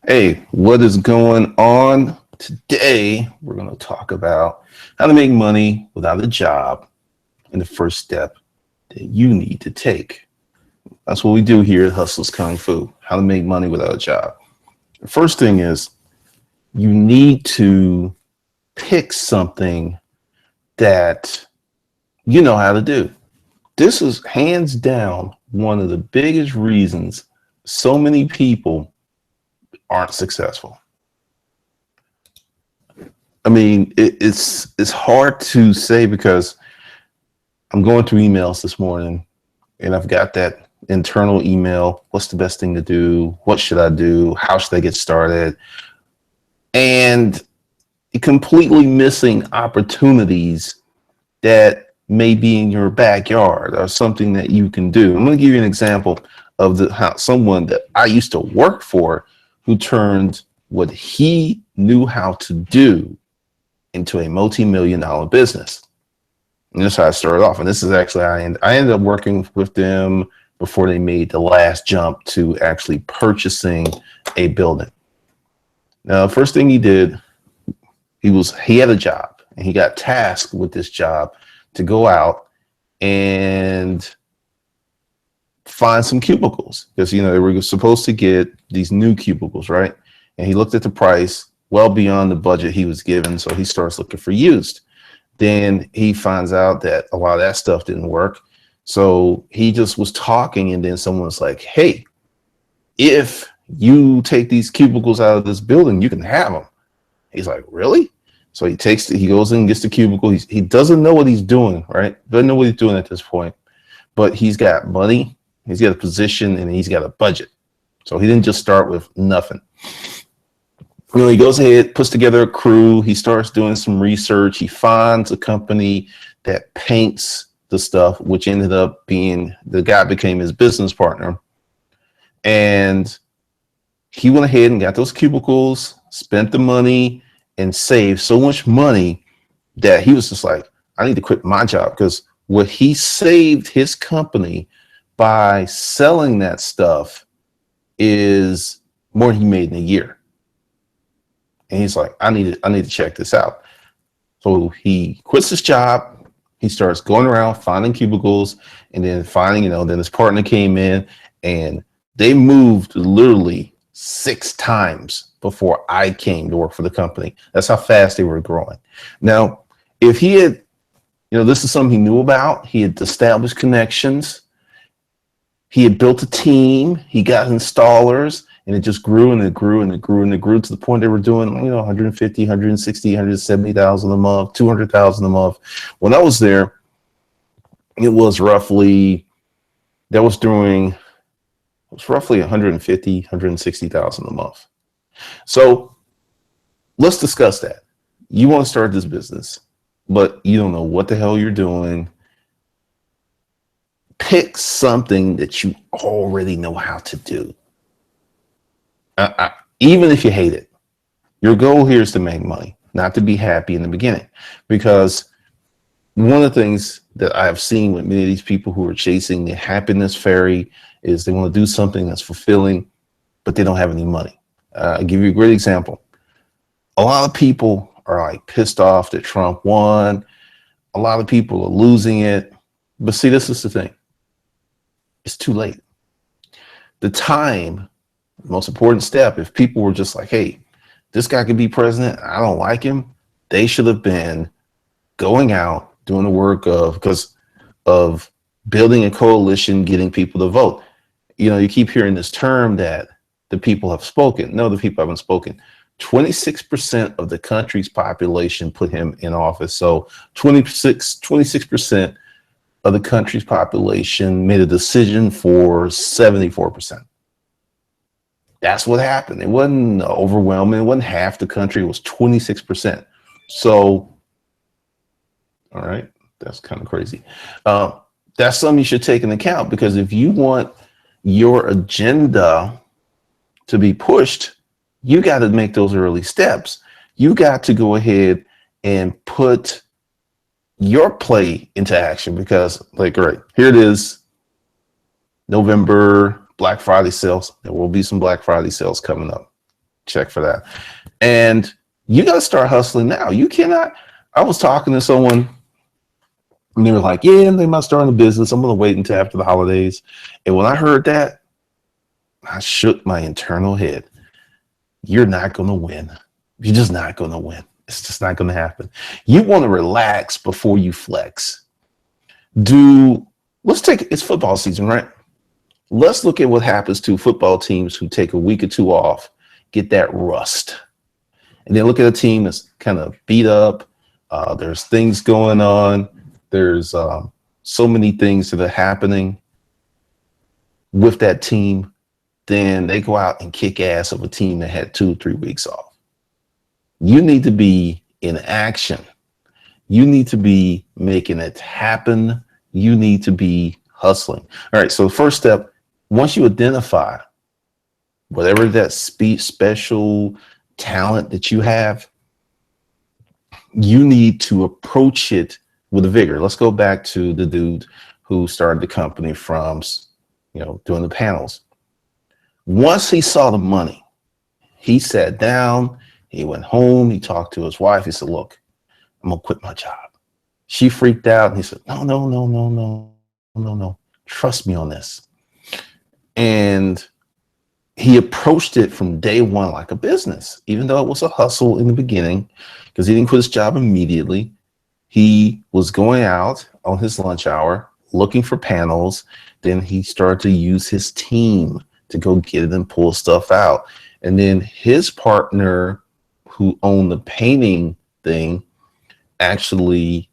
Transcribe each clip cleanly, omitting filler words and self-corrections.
Hey, what is going on? Today, we're going to talk about how to make money without a job and the first step that you need to take. That's what we do here at Hustlers Kung Fu, how to make money without a job. The first thing is you need to pick something that you know how to do. This is hands down one of the biggest reasons so many people aren't successful. I mean, it's hard to say because I'm going through emails this morning and I've got that internal email. What's the best thing to do? What should I do? How should I get started? And completely missing opportunities that may be in your backyard or something that you can do. I'm going to give you an example of how someone that I used to work for who turned what he knew how to do into a multi-million-dollar business. And that's how I started off. And this is actually, I ended up working with them before they made the last jump to actually purchasing a building. Now, the first thing he did, he had a job and he got tasked with this job to go out and find some cubicles because, they were supposed to get these new cubicles, right? And he looked at the price well beyond the budget he was given. So he starts looking for used. Then he finds out that a lot of that stuff didn't work. So he just was talking and then someone was like, hey, if you take these cubicles out of this building, you can have them. He's like, really? So he goes in and gets the cubicle. He doesn't know what he's doing, right? Doesn't know what he's doing at this point, but he's got money, he's got a position, and he's got a budget. So he didn't just start with nothing. He goes ahead, puts together a crew. He starts doing some research. He finds a company that paints the stuff, which ended up being the guy became his business partner. And he went ahead and got those cubicles, spent the money, and saved so much money that he was just like, I need to quit my job, because what he saved his company by selling that stuff is more than he made in a year. And he's like, I need to check this out. So he quits his job. He starts going around finding cubicles and then finding, then his partner came in and they moved literally 6 times before I came to work for the company. That's how fast they were growing. Now, if he had, this is something he knew about, he had established connections, he had built a team, he got installers, and it just grew and it grew and it grew and it grew to the point they were doing, 150, 160, 170,000 a month, 200,000 a month. When I was there, it was roughly 150, 160,000 a month. So let's discuss that. You want to start this business, but you don't know what the hell you're doing. Pick something that you already know how to do. Even if you hate it, your goal here is to make money, not to be happy in the beginning. Because one of the things that I've seen with many of these people who are chasing the happiness fairy is they want to do something that's fulfilling, but they don't have any money. I'll give you a great example. A lot of people are like pissed off that Trump won. A lot of people are losing it. But see, this is the thing. It's too late. The most important step, if people were just like, hey, this guy could be president, I don't like him, they should have been going out, doing the work of building a coalition, getting people to vote. You keep hearing this term that the people have spoken. No, the people haven't spoken. 26% of the country's population put him in office. So 26% of the country's population made a decision for 74%. That's what happened. It wasn't overwhelming. It wasn't half the country. It was 26%. So, all right, that's kind of crazy. That's something you should take into account, because if you want your agenda to be pushed, you got to make those early steps. You got to go ahead and put your play into action, because, like, right here it is, November Black Friday sales. There will be some Black Friday sales coming up. Check for that. And you got to start hustling now. You cannot. I was talking to someone and they were like, yeah, they might start a business. I'm going to wait until after the holidays. And when I heard that, I shook my internal head. You're not going to win. You're just not going to win. It's just not going to happen. You want to relax before you flex. It's football season, right? Let's look at what happens to football teams who take a week or two off, get that rust. And then look at a team that's kind of beat up. There's things going on. There's so many things that are happening with that team. Then they go out and kick ass of a team that had 2-3 weeks off. You need to be in action. You need to be making it happen. You need to be hustling. All right. So the first step, once you identify whatever that special talent that you have, you need to approach it with vigor. Let's go back to the dude who started the company from, doing the panels. Once he saw the money, he sat down, he went home, he talked to his wife. He said, look, I'm going to quit my job. She freaked out. And he said, no. Trust me on this. And he approached it from day one like a business, even though it was a hustle in the beginning, because he didn't quit his job immediately. He was going out on his lunch hour, looking for panels. Then he started to use his team to go get it and pull stuff out. And then his partner who owned the painting thing actually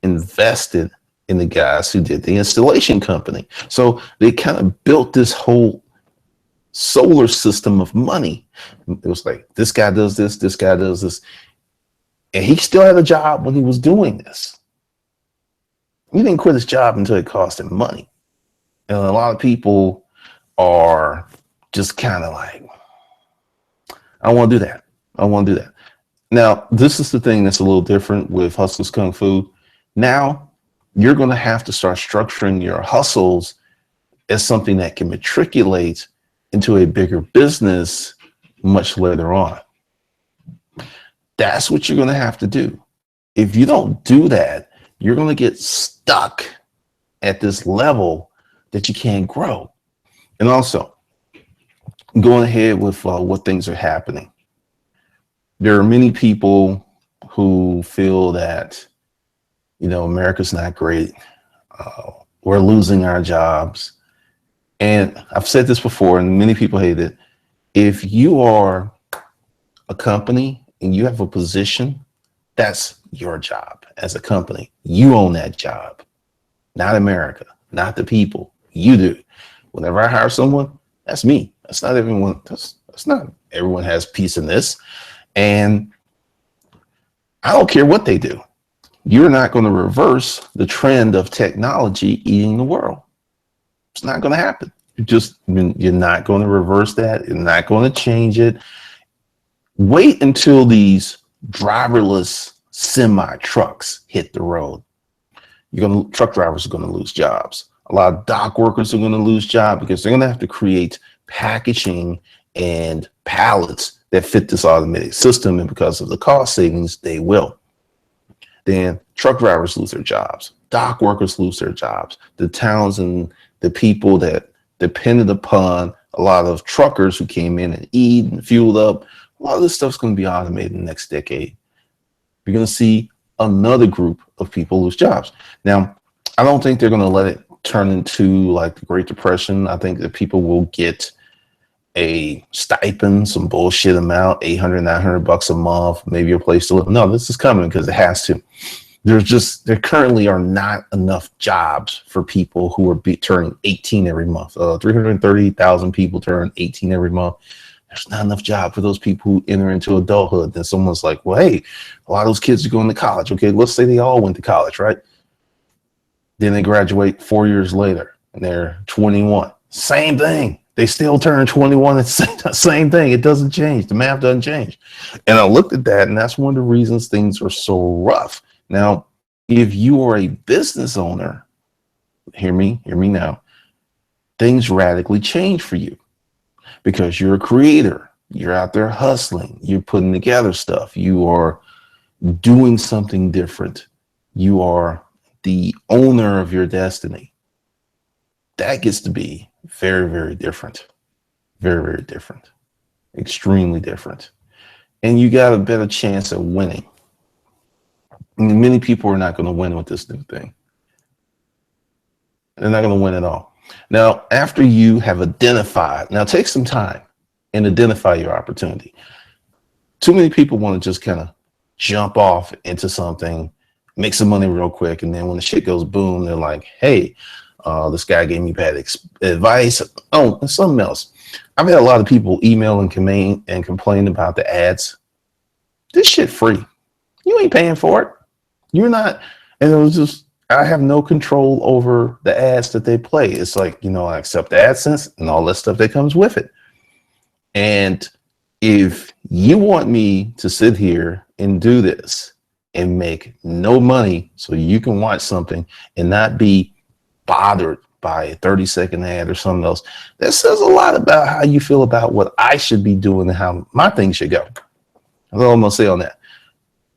invested in the guys who did the installation company. So they kind of built this whole solar system of money. It was like, this guy does this guy does this. And he still had a job when he was doing this. He didn't quit his job until it cost him money. And a lot of people are just kind of like, I want to do that. I want to do that. Now, this is the thing that's a little different with Hustlers Kung Fu. Now, you're going to have to start structuring your hustles as something that can matriculate into a bigger business much later on. That's what you're going to have to do. If you don't do that, you're going to get stuck at this level that you can't grow. And also, going ahead with what things are happening. There are many people who feel that, America's not great. We're losing our jobs. And I've said this before, and many people hate it. If you are a company and you have a position, that's your job as a company. You own that job, not America, not the people. You do. Whenever I hire someone, that's me. That's not everyone. That's not everyone has peace in this. And I don't care what they do. You're not going to reverse the trend of technology eating the world. It's not going to happen. You're not going to reverse that. You're not going to change it. Wait until these driverless semi trucks hit the road. Truck drivers are going to lose jobs. A lot of dock workers are going to lose jobs because they're going to have to create packaging and pallets that fit this automated system. And because of the cost savings, they will. Then truck drivers lose their jobs. Dock workers lose their jobs. The towns and the people that depended upon a lot of truckers who came in and eat and fueled up, a lot of this stuff's going to be automated in the next decade. You're going to see another group of people lose jobs. Now, I don't think they're going to let it turn into like the Great Depression. I think that people will get a stipend, some bullshit amount, $800, $900 a month, maybe a place to live. No, this is coming because it has to. There currently are not enough jobs for people who are turning 18 every month. 330,000 people turn 18 every month. There's not enough job for those people who enter into adulthood. Then someone's like, well, hey, a lot of those kids are going to college. Okay, let's say they all went to college, right? Then they graduate 4 years later and they're 21. Same thing. They still turn 21. It's the same thing. It doesn't change. The math doesn't change. And I looked at that, and that's one of the reasons things are so rough. Now, if you are a business owner, hear me now. things radically change for you because you're a creator. You're out there hustling. You're putting together stuff. You are doing something different. You are the owner of your destiny. That gets to be very, very different. Very, very different. Extremely different. And you got a better chance of winning. And many people are not going to win with this new thing. They're not going to win at all. Now, after you have identified, now take some time and identify your opportunity. Too many people want to just kind of jump off into something, make some money real quick, and then when the shit goes boom, they're like, hey, this guy gave me bad advice. Oh, and something else. I've had a lot of people email and complain about the ads. This shit free. You ain't paying for it. You're not. And it was just, I have no control over the ads that they play. It's like, I accept the AdSense and all that stuff that comes with it. And if you want me to sit here and do this and make no money so you can watch something and not be bothered by a 30-second ad or something else, that says a lot about how you feel about what I should be doing and how my thing should go. That's all I'm going to say on that.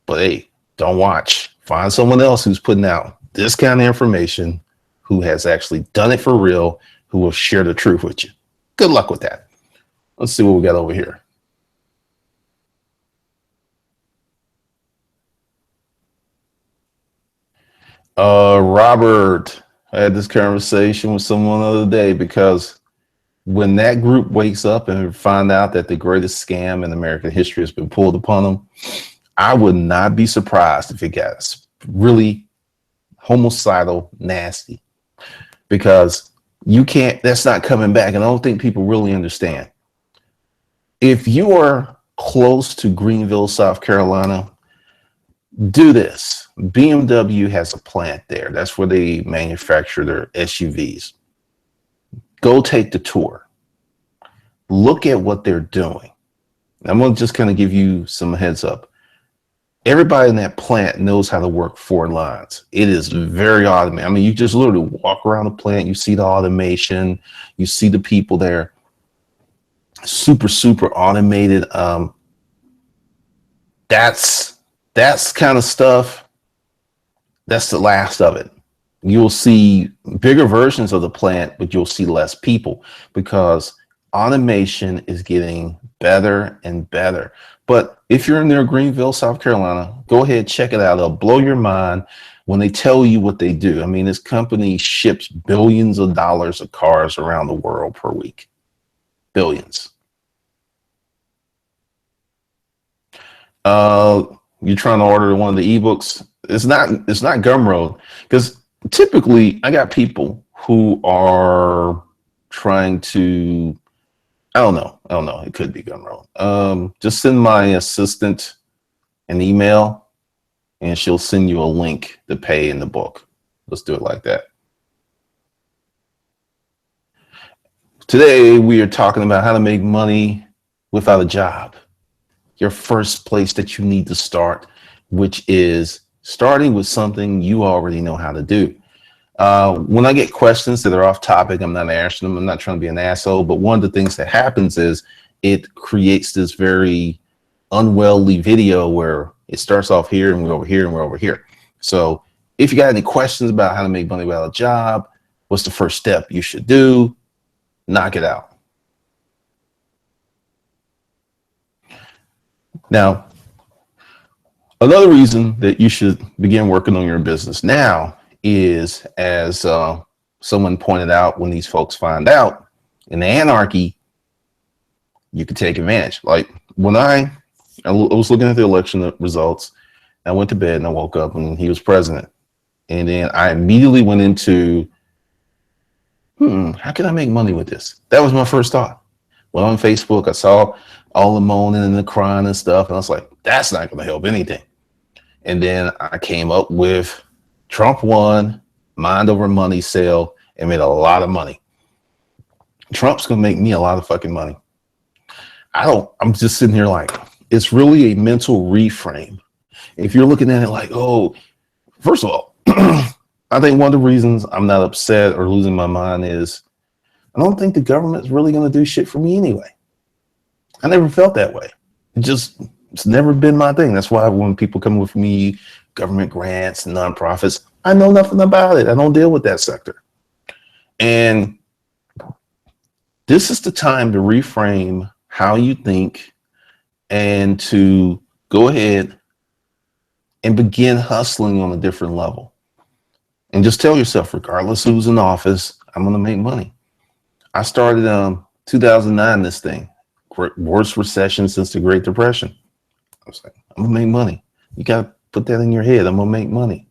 But hey, don't watch. Find someone else who's putting out this kind of information, who has actually done it for real, who will share the truth with you. Good luck with that. Let's see what we got over here. Robert, I had this conversation with someone the other day because when that group wakes up and find out that the greatest scam in American history has been pulled upon them, I would not be surprised if it got really homicidal, nasty, because that's not coming back. And I don't think people really understand. If you are close to Greenville, South Carolina, do this. BMW has a plant there. That's where they manufacture their SUVs. Go take the tour. Look at what they're doing. I'm going to just kind of give you some heads up. Everybody in that plant knows how to work 4 lines. It is very automated. I mean, you just literally walk around the plant, you see the automation, you see the people there. Super, super automated. That's kind of stuff. That's the last of it. You'll see bigger versions of the plant, but you'll see less people because automation is getting better and better. But if you're near Greenville, South Carolina, go ahead, check it out. It'll blow your mind when they tell you what they do. I mean, this company ships billions of dollars of cars around the world per week. Billions. You're trying to order one of the ebooks. It's not Gumroad, because typically I got people who are trying to, I don't know. It could be Gumroad. Just send my assistant an email and she'll send you a link to pay in the book. Let's do it like that. Today, we are talking about how to make money without a job. Your first place that you need to start, which is starting with something you already know how to do. When I get questions that are off topic, I'm not answering them. I'm not trying to be an asshole, but one of the things that happens is it creates this very unwieldy video where it starts off here and we're over here and we're over here. So if you got any questions about how to make money without a job, what's the first step you should do? Knock it out. Now, another reason that you should begin working on your business now is, as someone pointed out, when these folks find out in the anarchy, you can take advantage. Like when I was looking at the election results, I went to bed and I woke up and he was president. And then I immediately went into, how can I make money with this? That was my first thought. Went on Facebook, I saw all the moaning and the crying and stuff. And I was like, that's not going to help anything. And then I came up with Trump won, mind over money sale, and made a lot of money. Trump's going to make me a lot of fucking money. I'm just sitting here like, it's really a mental reframe. If you're looking at it like, oh, first of all, I think one of the reasons I'm not upset or losing my mind is I don't think the government's really going to do shit for me anyway. I never felt that way. It's never been my thing. That's why when people come with me, government grants, nonprofits, I know nothing about it. I don't deal with that sector. And this is the time to reframe how you think and to go ahead and begin hustling on a different level. And just tell yourself, regardless who's in office, I'm going to make money. I started 2009, this thing, worst recession since the Great Depression. I was like, I'm going to make money. You got to put that in your head. I'm going to make money.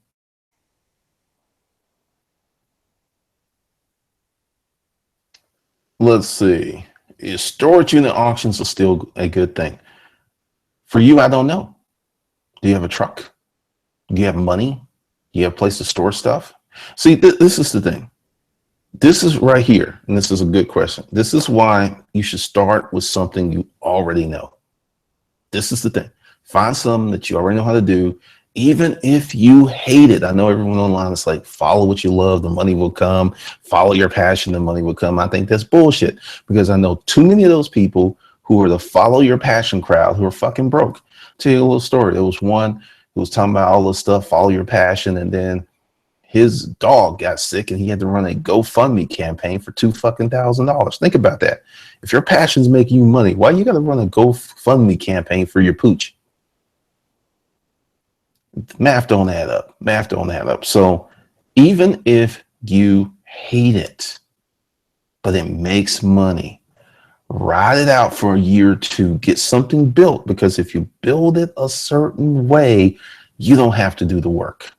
Let's see. Storage unit auctions are still a good thing. For you, I don't know. Do you have a truck? Do you have money? Do you have a place to store stuff? See, this is the thing. This is right here, and this is a good question. This is why you should start with something you already know. This is the thing. Find something that you already know how to do, even if you hate it. I know everyone online is like, follow what you love, the money will come. Follow your passion, the money will come. I think that's bullshit, because I know too many of those people who are the follow your passion crowd who are fucking broke. I'll tell you a little story. There was one who was talking about all this stuff, follow your passion, and then his dog got sick and he had to run a GoFundMe campaign for $2,000. Think about that. If your passion's making you money, why you got to run a GoFundMe campaign for your pooch? Math don't add up. Math don't add up. So even if you hate it, but it makes money, ride it out for a year or two, get something built, because if you build it a certain way, you don't have to do the work.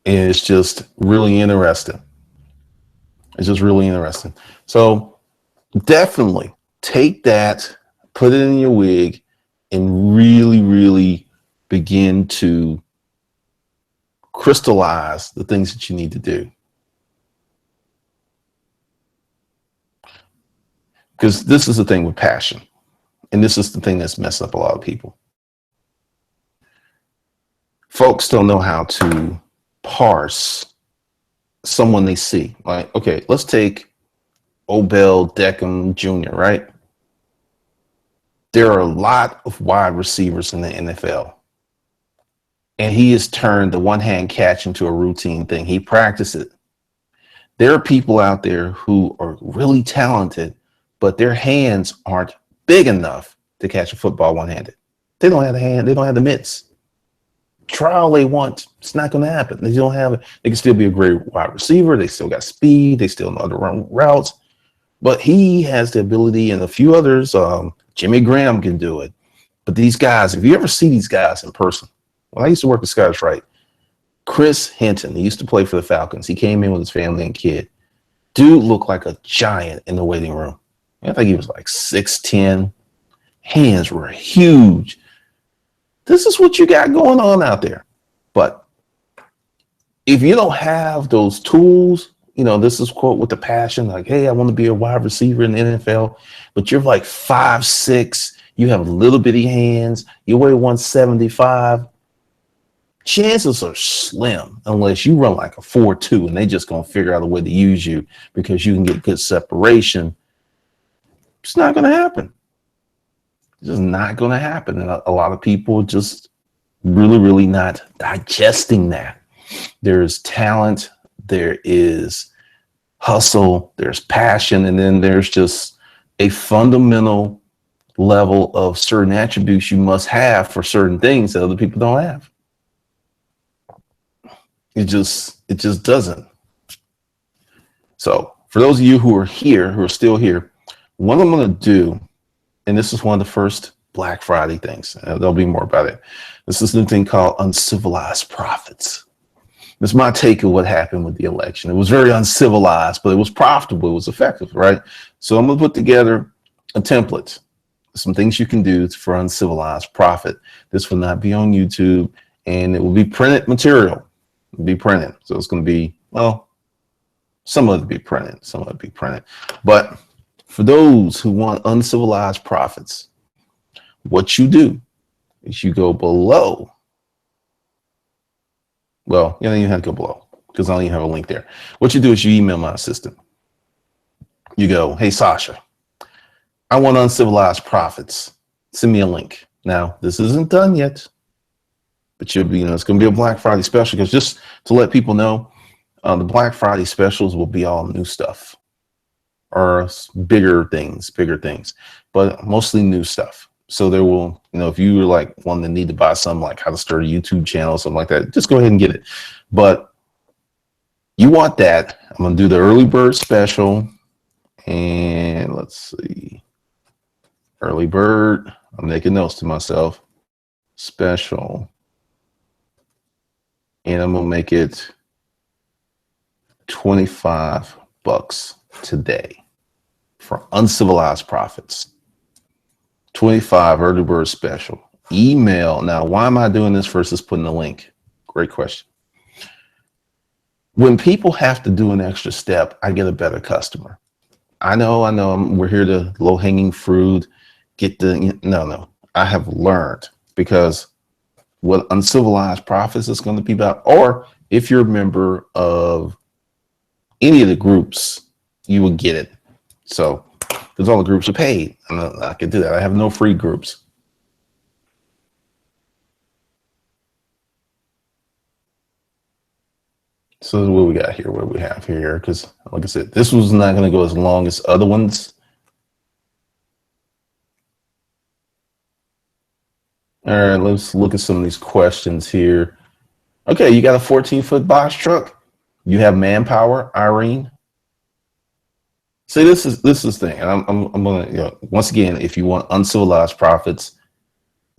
And it's just really interesting. It's just really interesting. So definitely take that, put it in your wig, and really, really begin to crystallize the things that you need to do. Because this is the thing with passion. And this is the thing that's messed up a lot of people. Folks don't know how to parse someone they see. Like, okay, let's take Odell Beckham Jr., right? There are a lot of wide receivers in the NFL. And he has turned the one-hand catch into a routine thing. He practices it. There are people out there who are really talented, but their hands aren't big enough to catch a football one-handed. They don't have the hand. They don't have the mitts. Try all they want. It's not going to happen. They don't have it. They can still be a great wide receiver. They still got speed. They still know how to run routes. But he has the ability, and a few others. Jimmy Graham can do it. But these guys, if you ever see these guys in person, when I used to work with Scottish Rite, Chris Hinton, he used to play for the Falcons. He came in with his family and kid. Dude looked like a giant in the waiting room. I think he was like 6'10". Hands were huge. This is what you got going on out there. But if you don't have those tools, you know, this is quote with the passion, like, hey, I want to be a wide receiver in the NFL, but you're like 5'6", you have little bitty hands, you weigh 175. Chances are slim unless you run like a 4.2 and they just gonna figure out a way to use you because you can get good separation. It's not gonna happen. It's just not gonna happen. And a lot of people just really, really not digesting that. There's talent, there is hustle, there's passion, and then there's just a fundamental level of certain attributes you must have for certain things that other people don't have. It just doesn't. So for those of you who are here, who are still here, what I'm going to do, and this is one of the first Black Friday things, there'll be more about it. This is a new thing called uncivilized profits. This is my take of what happened with the election. It was very uncivilized, but it was profitable. It was effective, right? So I'm going to put together a template, some things you can do for uncivilized profit. This will not be on YouTube, and it will be printed material. Be printed. So it's going to be, well, some of it be printed, some of it be printed. But for those who want uncivilized profits, what you do is you go below Well, you don't even have to go below because I don't even have a link there. What you do is you email my assistant. You go, hey, Sasha, I want uncivilized profits. Send me a link. Now, this isn't done yet, but you'll be, it's going to be a Black Friday special because just to let people know, the Black Friday specials will be all new stuff or bigger things, but mostly new stuff. So there will, if you were like one that need to buy something like how to start a YouTube channel, something like that, just go ahead and get it. But you want that. I'm going to do the early bird special. And let's see. Early bird. I'm making notes to myself. Special. And I'm going to make it $25 today for uncivilized profits. 25 early bird special. Email. Now, why am I doing this versus putting a link? Great question. When people have to do an extra step, I get a better customer. I know, we're here to low hanging fruit. No. I have learned because what uncivilized profits is going to be about, or if you're a member of any of the groups, you will get it. So, because all the groups are paid, I can do that. I have no free groups. So what we got here? What do we have here? Because like I said, this was not going to go as long as other ones. All right, let's look at some of these questions here. Okay, you got a 14-foot box truck. You have manpower, Irene. See, this is the thing, and I'm gonna once again, if you want uncivilized profits,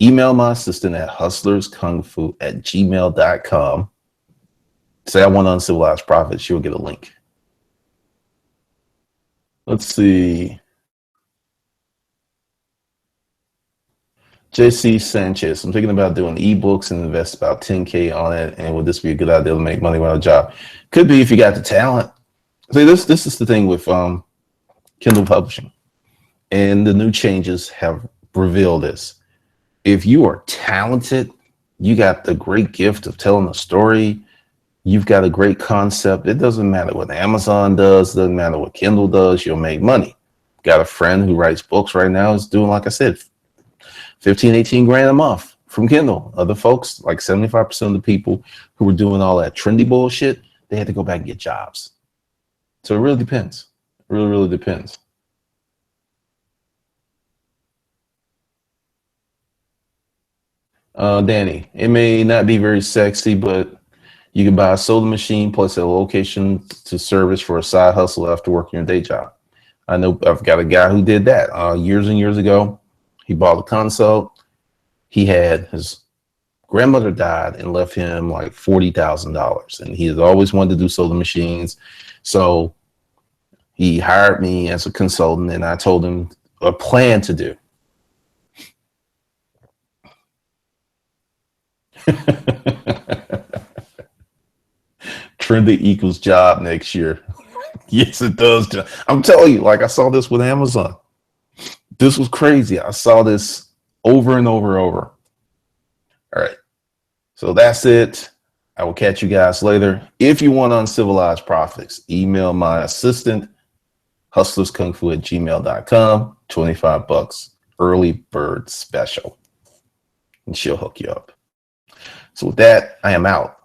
email my assistant at hustlerskungfu@gmail.com. Say I want uncivilized profits, you'll get a link. Let's see. JC Sanchez, I'm thinking about doing ebooks and invest about 10K on it. And would this be a good idea to make money without a job? Could be if you got the talent. See, this is the thing with Kindle publishing, and the new changes have revealed this. If you are talented, you got the great gift of telling a story, you've got a great concept. It doesn't matter what Amazon does, doesn't matter what Kindle does, you'll make money. Got a friend who writes books right now, is doing, like I said, 15, 18 grand a month from Kindle. Other folks, like 75% of the people who were doing all that trendy bullshit, they had to go back and get jobs. So it really depends. It really depends. Danny, it may not be very sexy, but you can buy a soda machine plus a location to service for a side hustle after working your day job. I know I've got a guy who did that years and years ago. He bought a console. He had his grandmother died and left him like $40,000, and he has always wanted to do soda machines. So he hired me as a consultant, and I told him a plan to do. Trendy equals job next year. Yes, it does. I'm telling you, like I saw this with Amazon. This was crazy. I saw this over and over. All right. So that's it. I will catch you guys later. If you want uncivilized profits, email my assistant, hustlerskungfu@gmail.com, $25 early bird special, and she'll hook you up. So with that, I am out.